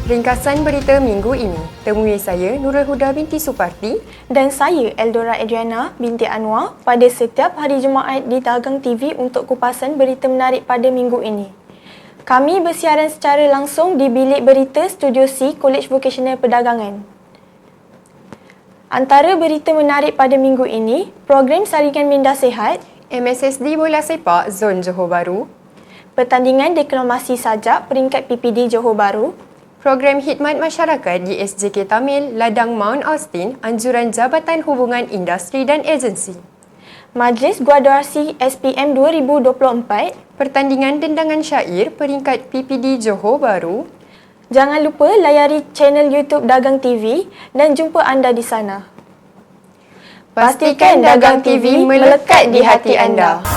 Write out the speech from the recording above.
Ringkasan berita minggu ini. Temui saya Nurul Huda binti Suparti dan saya Eldora Adriana binti Anwar pada setiap hari Jumaat di Dagang TV untuk kupasan berita menarik pada minggu ini. Kami bersiaran secara langsung di Bilik Berita Studio C College Vocational Perdagangan. Antara berita menarik pada minggu ini, program saringan minda sihat, MSSD Bola Sepak Zon Johor Bahru, pertandingan deklamasi sajak peringkat PPD Johor Bahru, program khidmat masyarakat di SJK Tamil Ladang Mount Austin, anjuran Jabatan Hubungan Industri dan Agensi, Majlis Graduasi SPM 2024, pertandingan dendangan syair peringkat PPD Johor Bahru. Jangan lupa layari channel YouTube Dagang TV dan jumpa anda di sana. Pastikan Dagang TV melekat di hati anda.